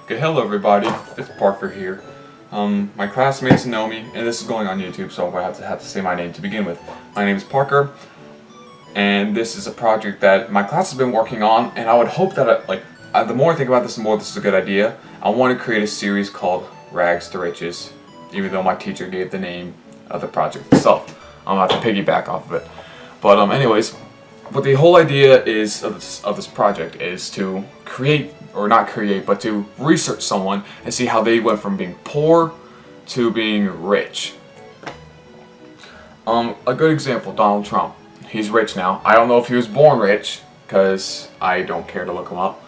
Okay, hello everybody, it's Parker here. My classmates know me, and this is going on YouTube, so I have to say my name to begin with. My name is Parker, and this is a project that my class has been working on, and I would hope that, the more I think about this, the more this is a good idea. I want to create a series called Rags to Riches, even though my teacher gave the name of the project itself. I'm going to have to piggyback off of it. But anyways, what the whole idea is of this project is to but to research someone and see how they went from being poor to being rich. A good example, Donald Trump. He's rich now. I don't know if he was born rich, because I don't care to look him up.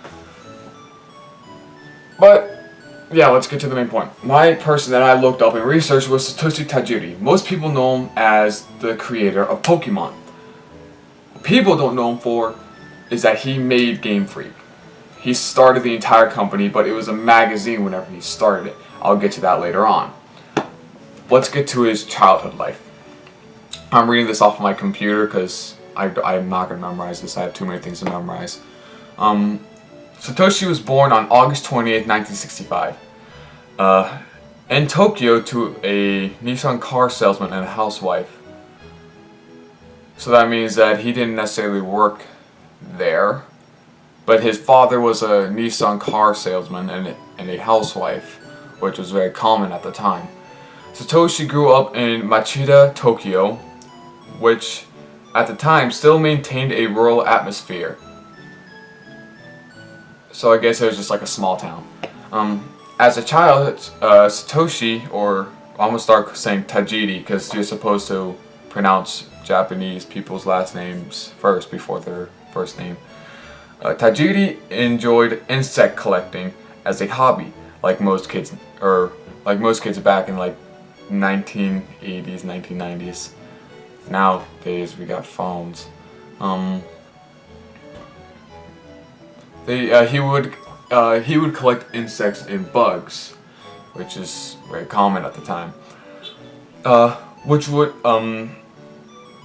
But yeah, let's get to the main point. My person that I looked up and researched was Satoshi Tajiri. Most people know him as the creator of Pokemon. What people don't know him for is that he made Game Freak. He started the entire company, but it was a magazine whenever he started it. I'll get to that later on. Let's get to his childhood life. I'm reading this off of my computer because I'm not going to memorize this. I have too many things to memorize. Satoshi was born on August 28, 1965. In Tokyo to a Nissan car salesman and a housewife. So that means that he didn't necessarily work there. But his father was a Nissan car salesman and a housewife, which was very common at the time. Satoshi grew up in Machida, Tokyo, which at the time still maintained a rural atmosphere. So I guess it was just like a small town. As a child, Satoshi, or I'm going to start saying Tajiri because you're supposed to pronounce Japanese people's last names first before their first name. Tajiri enjoyed insect collecting as a hobby, like most kids back in like 1980s, 1990s. Nowadays we got phones. He would collect insects and bugs, which is very common at the time.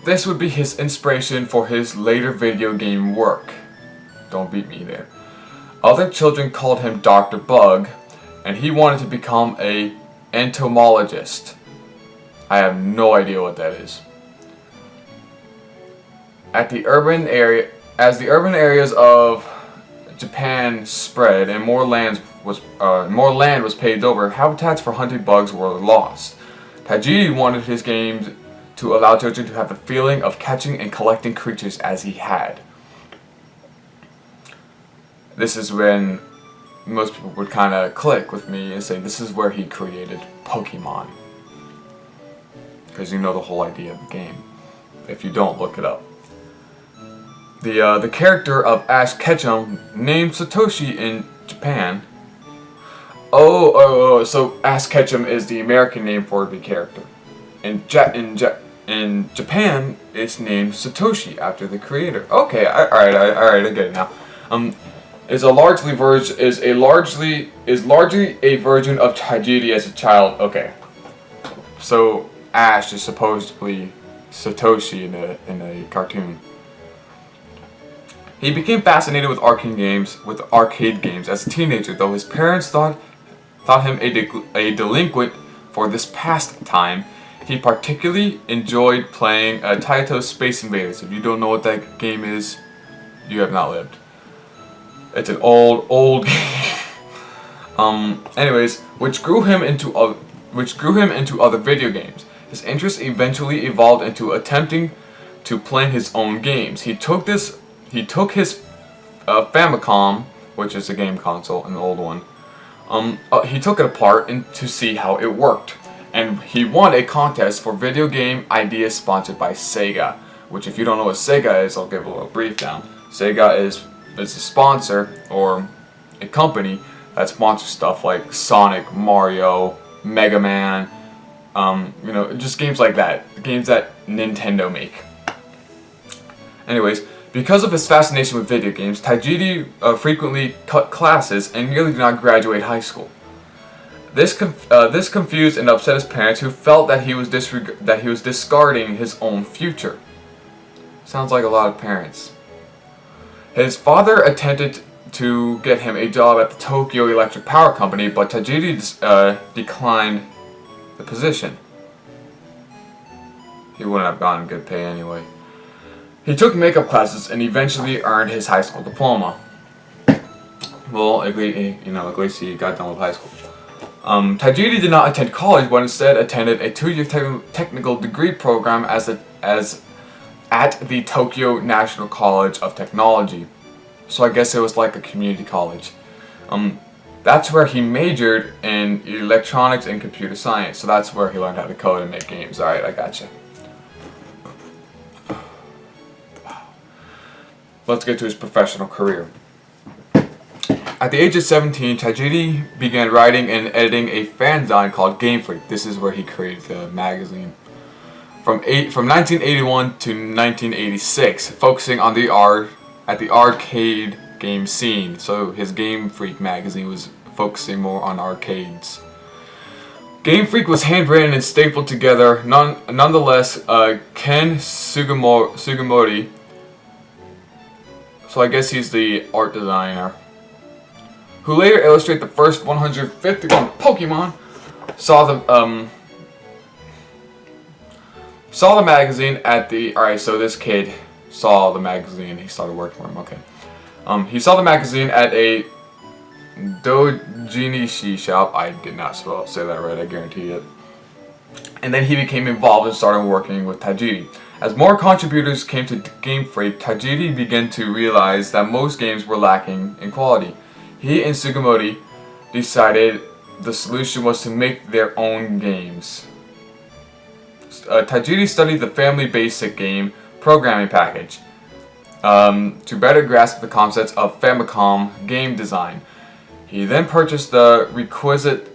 This would be his inspiration for his later video game work. Don't beat me there. Other children called him Dr. Bug, and he wanted to become an entomologist. I have no idea what that is. As the urban areas of Japan spread and more land was paved over, habitats for hunting bugs were lost. Tajiri wanted his games to allow children to have the feeling of catching and collecting creatures as he had. This is when most people would kind of click with me and say this is where he created Pokemon. Because you know the whole idea of the game. If you don't, look it up. The character of Ash Ketchum, named Satoshi in Japan. So Ash Ketchum is the American name for the character. In Japan, it's named Satoshi after the creator. Okay, alright, I get it now. Is largely a version of Tajiri as a child. Okay, so Ash is supposedly Satoshi in a cartoon. He became fascinated with arcade games as a teenager, though his parents thought him a delinquent for this pastime. He particularly enjoyed playing Taito Space Invaders. If you don't know what that game is, you have not lived. It's an old game. Anyways, which grew him into other video games. His interest eventually evolved into attempting to plan his own games. He took his Famicom, which is a game console, an old one. He took it apart to see how it worked, and he won a contest for video game ideas sponsored by Sega. Which, if you don't know what Sega is, I'll give a little brief down. Sega is a sponsor or a company that sponsors stuff like Sonic, Mario, Mega Man, just games like that, games that Nintendo make. Anyways, because of his fascination with video games, Tajiri frequently cut classes and nearly did not graduate high school. This confused and upset his parents, who felt that he was discarding his own future. Sounds like a lot of parents. His father attempted to get him a job at the Tokyo Electric Power Company, but Tajiri declined the position. He wouldn't have gotten good pay anyway. He took makeup classes and eventually earned his high school diploma. Well, at least he got done with high school. Tajiri did not attend college, but instead attended a 2-year technical degree program at the Tokyo National College of Technology. So I guess it was like a community college. That's where he majored in electronics and computer science. So that's where he learned how to code and make games. Alright, I gotcha. Let's get to his professional career. At the age of 17, Tajiri began writing and editing a fanzine called Game Freak. This is where he created the magazine. From 1981 to 1986, focusing on the arcade game scene. So his Game Freak magazine was focusing more on arcades. Game Freak was handwritten and stapled together. Nonetheless, Ken Sugimori, so I guess he's the art designer, who later illustrated the first 151 Pokemon, saw the magazine at the... Alright, so this kid saw the magazine. He started working for him. Okay. He saw the magazine at a doujinshi shop. I did not say that right, I guarantee it. And then he became involved and started working with Tajiri. As more contributors came to Game Freak, Tajiri began to realize that most games were lacking in quality. He and Sugimori decided the solution was to make their own games. Tajiri studied the Family Basic game programming package to better grasp the concepts of Famicom game design. He then purchased the requisite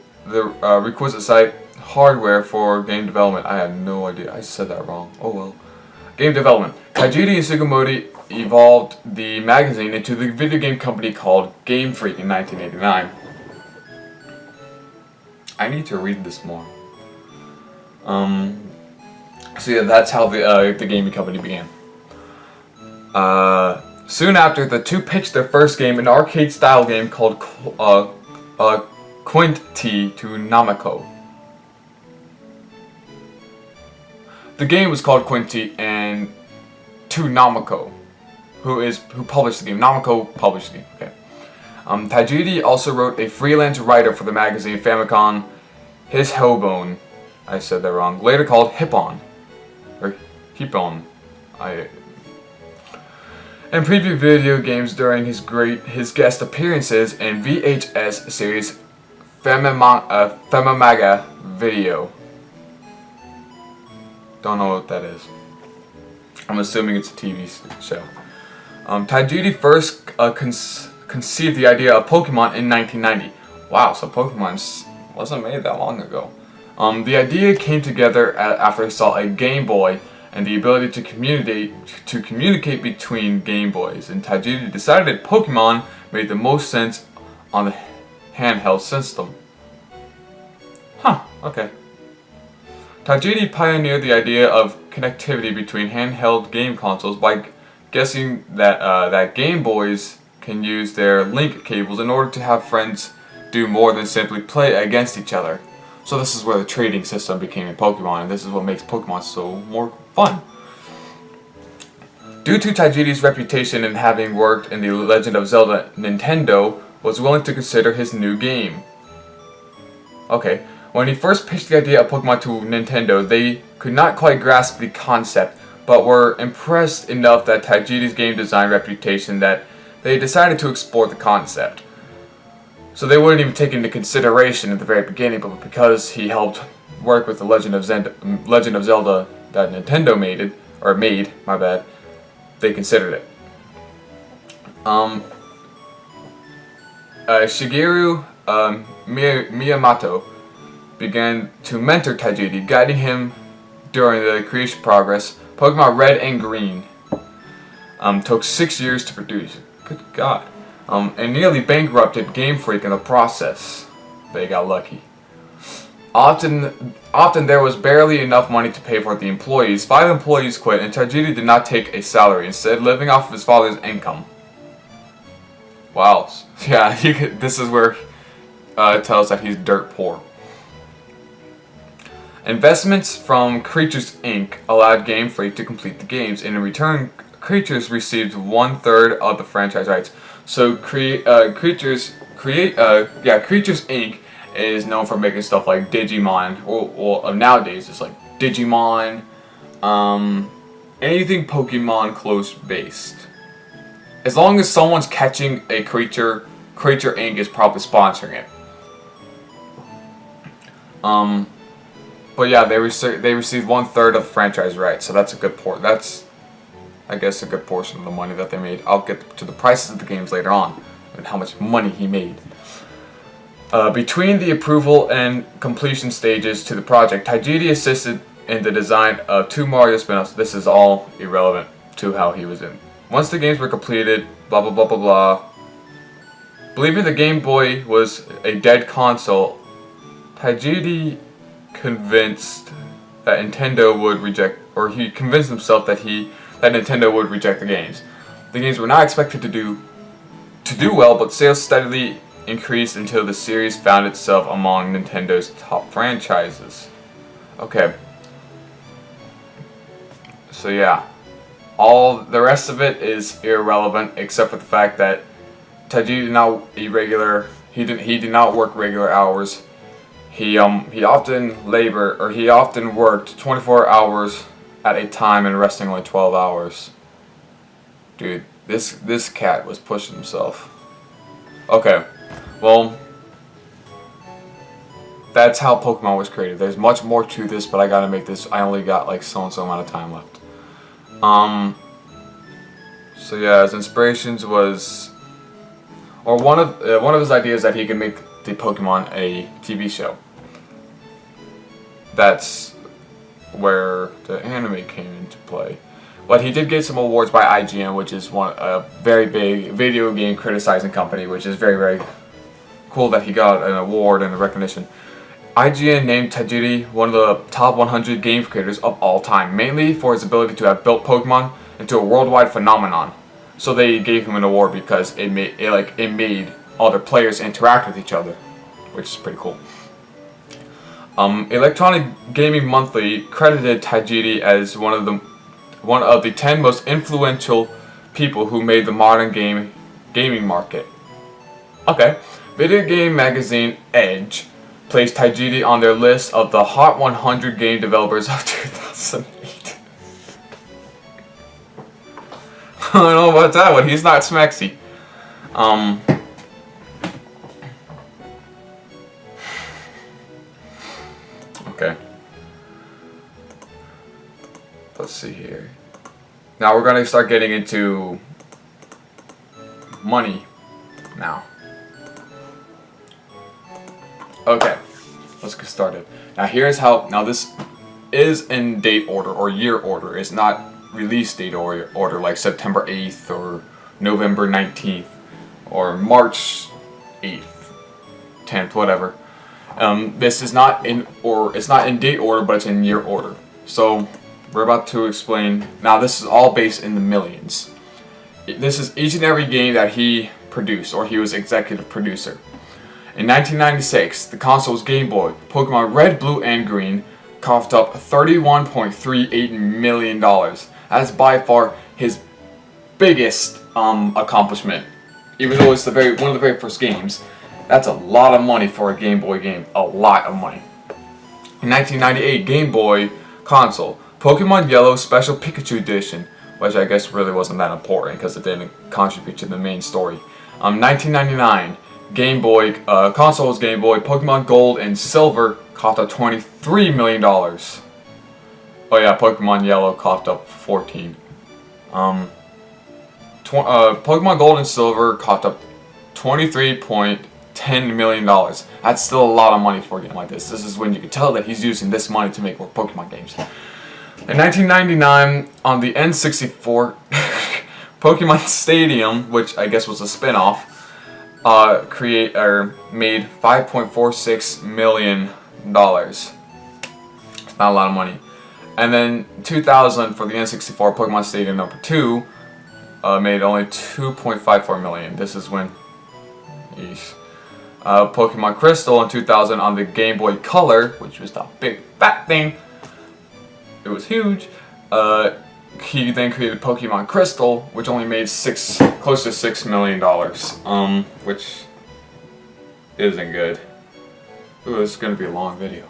site hardware for game development. I have no idea. I said that wrong. Oh well. Game development. Tajiri and Sugimori evolved the magazine into the video game company called Game Freak in 1989. I need to read this more. So yeah, that's how the gaming company began. Soon after, the two pitched their first game, an arcade-style game called Quinty to Namco. The game was called Quinty and to Namco, who published the game. Namco published the game. Okay. Tajiri also wrote a freelance writer for the magazine Famicom Hishobone. I said that wrong. Later called Hippon. Or Hippon. And previewed video games during his guest appearances in VHS series Famamaga Video. Don't know what that is. I'm assuming it's a TV show. Tajiri first conceived the idea of Pokemon in 1990. Wow, so Pokemon wasn't made that long ago. The idea came together after he saw a Game Boy and the ability to communicate between Game Boys, and Tajiri decided Pokemon made the most sense on the handheld system. Huh, okay. Tajiri pioneered the idea of connectivity between handheld game consoles by guessing that Game Boys can use their link cables in order to have friends do more than simply play against each other. So this is where the trading system became in Pokemon, and this is what makes Pokemon so more fun. Due to Tajiri's reputation in having worked in The Legend of Zelda, Nintendo was willing to consider his new game. Okay, when he first pitched the idea of Pokemon to Nintendo, they could not quite grasp the concept, but were impressed enough that Tajiri's game design reputation that they decided to explore the concept. So they wouldn't even take into consideration at the very beginning, but because he helped work with the Legend of Zelda that Nintendo made, they considered it. Shigeru Miyamoto began to mentor Tajiri, guiding him during the creation progress. Pokemon Red and Green took 6 years to produce. Good God. And nearly bankrupted Game Freak in the process. They got lucky. Often there was barely enough money to pay for the employees. 5 employees quit, and Tajiri did not take a salary, instead living off of his father's income. Wow. Yeah, this is where it tells that he's dirt poor. Investments from Creatures Inc. allowed Game Freak to complete the games, and in return, Creatures received 1/3 of the franchise rights. So Creatures Inc. is known for making stuff like Digimon, or nowadays it's like Digimon, anything Pokemon close based. As long as someone's catching a creature, Creature Inc. is probably sponsoring it. But yeah, they received 1/3 of the franchise rights, so that's a good port. That's, I guess, a good portion of the money that they made. I'll get to the prices of the games later on and how much money he made. Between the approval and completion stages to the project, Taijiri assisted in the design of 2 Mario spin-offs. This is all irrelevant to how he was in. Once the games were completed, blah blah blah blah blah. Believing the Game Boy was a dead console, Taijiri convinced that Nintendo would reject, or he convinced himself that Nintendo would reject the games. The games were not expected to do well, but sales steadily increased until the series found itself among Nintendo's top franchises. Okay. So yeah, all the rest of it is irrelevant except for the fact that Taijiri did not eat regular. He did not work regular hours. He often worked 24 hours at a time and resting only 12 hours. Dude, this cat was pushing himself. Okay, well, that's how Pokemon was created. There's much more to this, but I gotta make this. I only got like so and so amount of time left. So yeah, his inspirations was, or one of his ideas that he could make the Pokemon a TV show. That's where the anime came into play. But he did get some awards by IGN, which is a very big video game criticizing company, which is very, very cool that he got an award and a recognition. IGN named Taijiri one of the top 100 game creators of all time, mainly for his ability to have built Pokemon into a worldwide phenomenon. So they gave him an award because it made other players interact with each other, which is pretty cool. Electronic Gaming Monthly credited Taijiri as one of the 10 most influential people who made the modern gaming market. Okay, video game magazine Edge placed Taijiri on their list of the Hot 100 game developers of 2008. I don't know about that one. He's not smexy. Okay. Let's see here. Now we're gonna start getting into money now. Okay, let's get started. Now here's how. Now this is in date order or year order. It's not release date order like September 8th or November 19th or March 8th, 10th, whatever. This is not it's not in date order, but it's in year order. So we're about to explain. Now this is all based in the millions. This is each and every game that he produced, or he was executive producer. In 1996, the console's Game Boy, Pokemon Red, Blue, and Green, coughed up $31.38 million. That's by far his biggest accomplishment. Even though it's one of the very first games, that's a lot of money for a Game Boy game. A lot of money. In 1998, Game Boy console, Pokemon Yellow Special Pikachu Edition, which I guess really wasn't that important because it didn't contribute to the main story. 1999, Game Boy console was Game Boy, Pokemon Gold and Silver coughed up $23 million. Oh yeah, Pokemon Yellow coughed up 14. Pokemon Gold and Silver coughed up $23.10 million. That's still a lot of money for a game like this. This is when you can tell that he's using this money to make more Pokemon games. In 1999, on the N64, Pokemon Stadium, which I guess was a spin-off, made $5.46 million. It's not a lot of money. And then 2000 for the N64 Pokemon Stadium number 2 made only $2.54 million. This is when Yeesh. Pokemon Crystal in 2000 on the Game Boy Color, which was the big fat thing. It was huge. He then created Pokemon Crystal, which only made close to $6 million, which isn't good. Ooh, this is gonna be a long video.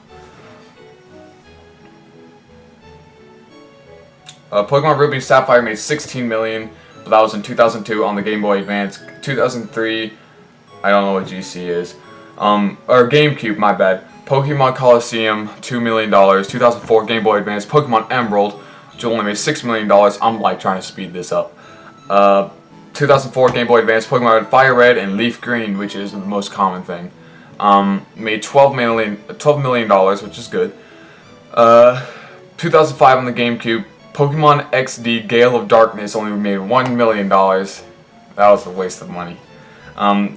Pokemon Ruby and Sapphire made $16 million, but that was in 2002 on the Game Boy Advance. 2003, I don't know what GC is. Or GameCube, my bad. Pokemon Coliseum, $2 million. 2004 Game Boy Advance. Pokemon Emerald, which only made $6 million. I'm like trying to speed this up. 2004 Game Boy Advance. Pokemon Fire Red and Leaf Green, which is the most common thing. Made $12 million, which is good. 2005 on the GameCube. Pokemon XD Gale of Darkness only made $1 million. That was a waste of money.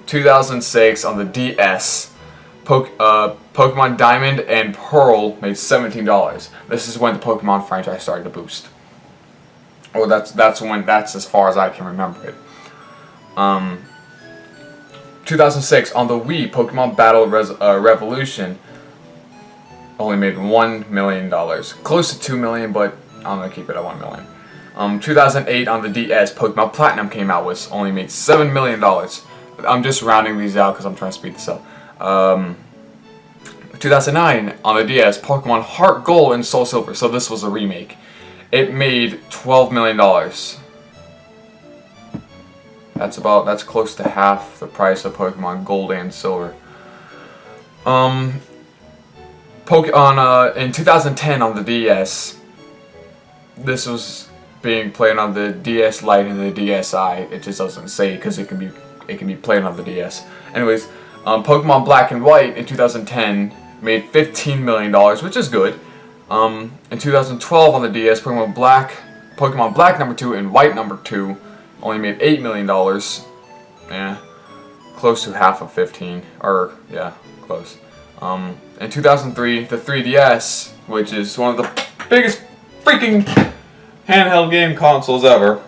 2006 on the DS, Pokemon Diamond and Pearl made $17. This is when the Pokemon franchise started to boost. Or that's as far as I can remember it. 2006 on the Wii, Pokemon Battle Revolution only made $1 million. Close to $2 million, but I'm gonna keep it at $1 million. 2008 on the DS, Pokemon Platinum came out with only made $7 million. I'm just rounding these out because I'm trying to speed this up. 2009 on the DS, Pokemon Heart Gold and Soul Silver. So this was a remake. It made $12 million. That's close to half the price of Pokemon Gold and Silver. In 2010 on the DS, this was being played on the DS Lite and the DSi. It just doesn't say because it can be played on the DS. Anyways, Pokemon Black and White in 2010 made $15 million, which is good. In 2012 on the DS, Pokemon Black number 2 and White number 2 only made $8 million. Yeah, close to half of 15, or yeah, close. In 2003, the 3DS, which is one of the biggest freaking handheld game consoles ever.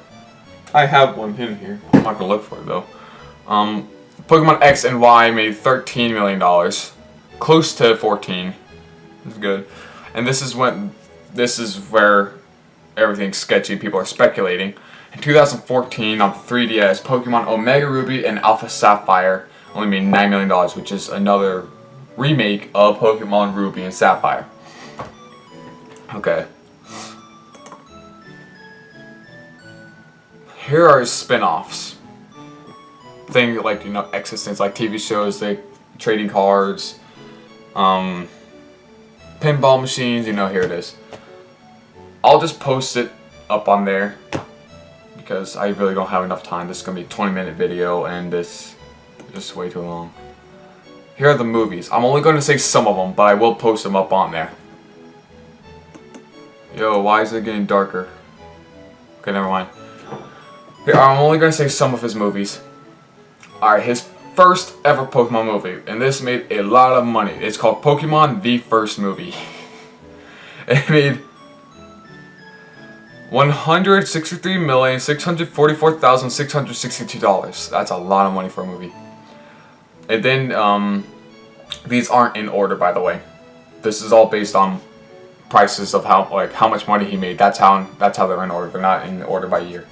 I have one in here. I'm not gonna look for it though. Pokemon X and Y made $13 million, close to 14. This is good, and this is where everything's sketchy. People are speculating. In 2014, on the 3DS, Pokemon Omega Ruby and Alpha Sapphire only made $9 million, which is another remake of Pokemon Ruby and Sapphire. Okay. Here are spin-offs. Things like, existence, like TV shows, like trading cards, pinball machines, here it is. I'll just post it up on there because I really don't have enough time. This is going to be a 20-minute video and this is just way too long. Here are the movies. I'm only going to say some of them, but I will post them up on there. Yo, why is it getting darker? Okay, never mind. Here, I'm only going to say some of his movies. Alright, his first ever Pokemon movie, and this made a lot of money. It's called Pokemon The First Movie. It made $163,644,662. That's a lot of money for a movie. And then, these aren't in order, by the way. This is all based on prices of how much money he made. That's how they're in order. They're not in order by year.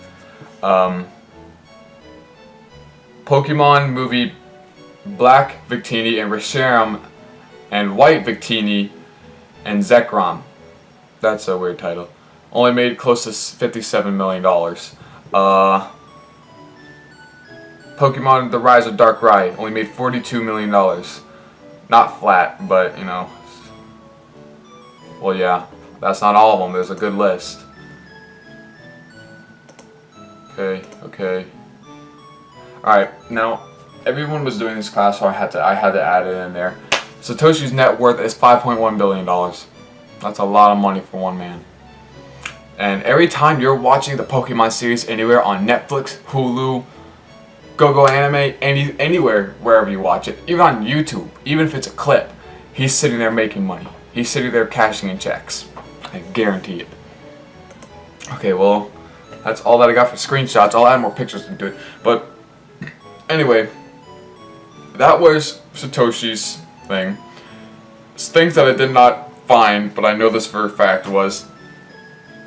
Pokemon movie Black Victini and Reshiram and White Victini and Zekrom. That's a weird title. Only made close to $57 million. Pokemon The Rise of Darkrai only made $42 million. Not flat, but well, yeah, that's not all of them. There's a good list. Okay. Alright, now everyone was doing this class, so I had to add it in there. Satoshi's net worth is $5.1 billion. That's a lot of money for one man. And every time you're watching the Pokemon series anywhere on Netflix, Hulu, GoGo Anime, anywhere, wherever you watch it, even on YouTube, even if it's a clip, he's sitting there making money. He's sitting there cashing in checks. I guarantee it. Okay, well, that's all that I got for screenshots. I'll add more pictures into it. But anyway, that was Satoshi's thing. Things that I did not find, but I know this for a fact, was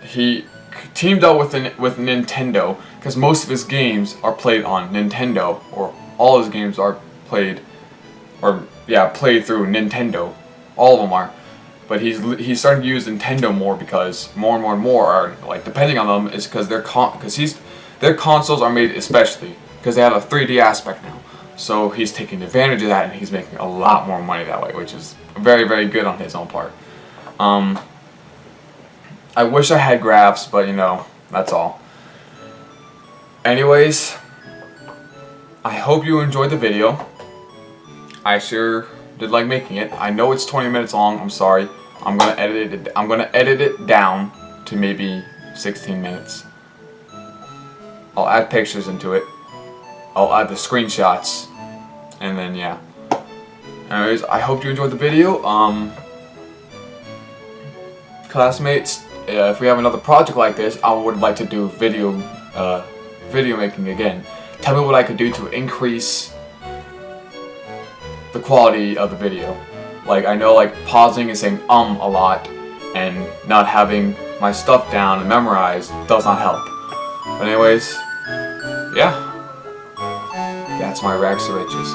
he teamed up with Nintendo, because most of his games are played on Nintendo, or all his games are played through Nintendo. All of them are. But he's starting to use Nintendo more, because more and more are like depending on them, is because their consoles are made especially because they have a 3D aspect now. So he's taking advantage of that, and he's making a lot more money that way, which is very, very good on his own part. I wish I had graphs, but you know, that's all. Anyways, I hope you enjoyed the video. I sure did like making it. I know it's 20 minutes long. I'm sorry. I'm gonna edit it down to maybe 16 minutes. I'll add pictures into it. I'll add the screenshots, and then yeah. Anyways, I hope you enjoyed the video. Classmates, if we have another project like this, I would like to do video making again. Tell me what I could do to increase the quality of the video. Like, I know, like, pausing and saying a lot and not having my stuff down and memorized does not help. But anyways, yeah, that's my rags to riches.